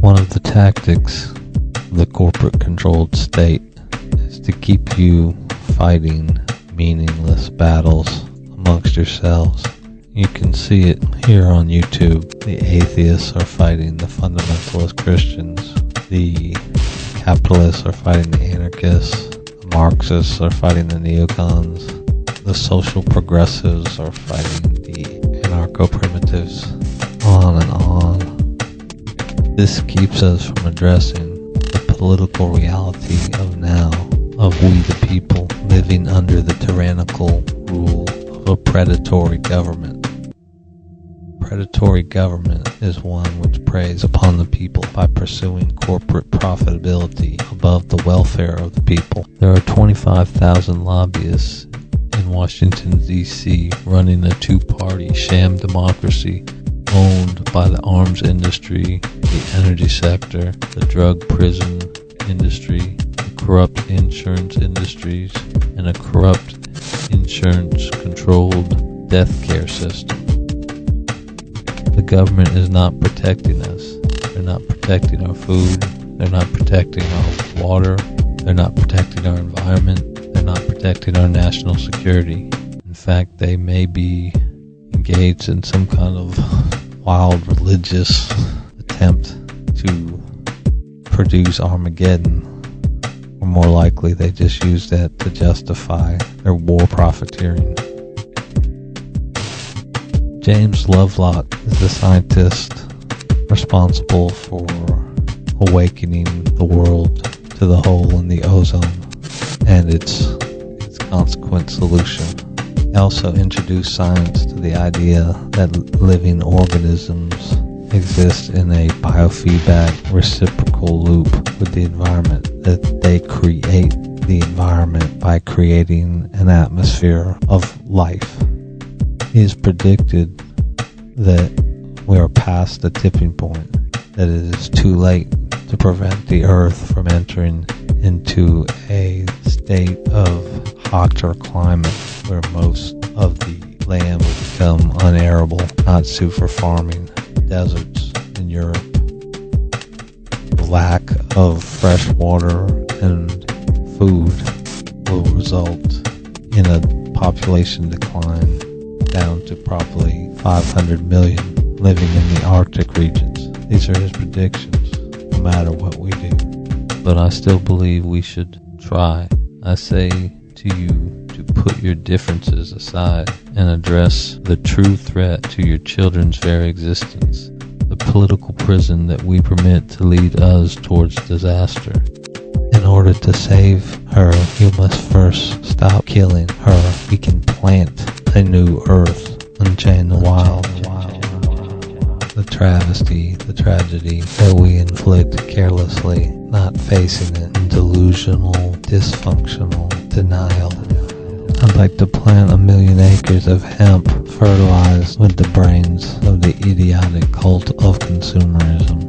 One of the tactics of the corporate-controlled state is to keep you fighting meaningless battles amongst yourselves. You can see it here on YouTube. The atheists are fighting the fundamentalist Christians. The capitalists are fighting the anarchists. The marxists are fighting the neocons. The social progressives are fighting the anarchoprimitives. On and on. This keeps us from addressing the political reality of now, of we the people living under the tyrannical rule of a predatory government. Predatory government is one which preys upon the people by pursuing corporate profitability above the welfare of the people. There are 25,000 lobbyists in Washington D.C. running a two-party sham democracy owned by the arms industry, the energy sector, the drug prison industry, the corrupt insurance industries, and a corrupt insurance-controlled deathcare system. The government is not protecting us. They're not protecting our food. They're not protecting our water. They're not protecting our environment. They're not protecting our national security. In fact, they may be engaged in some kind of wild religious attempt to produce Armageddon, or more likely they just use that to justify their war profiteering. James Lovelock is the scientist responsible for awakening the world to the hole in the ozone and its consequent solution. He also introduced science to the idea that living organisms exist in a biofeedback reciprocal loop with the environment, that they create the environment by creating an atmosphere of life. He has predicted that we are past the tipping point, that it is too late to prevent the earth from entering into a state of hotter climate where most of the land will become unarable, not suit for farming. Deserts in Europe, the lack of fresh water and food will result in a population decline down to probably 500 million living in the Arctic regions. These are his predictions, no matter what we do. But I still believe we should try. I say to you to put your differences aside and address the true threat to your children's very existence, the political prison that we permit to lead us towards disaster. In order to save her, you must first stop killing her. We can plant a new earth, unchain the wild. The travesty, the tragedy that we inflict carelessly, not facing it in delusional, dysfunctional denial. I'd like to plant 1 million acres of hemp fertilized with the brains of the idiotic cult of consumerism.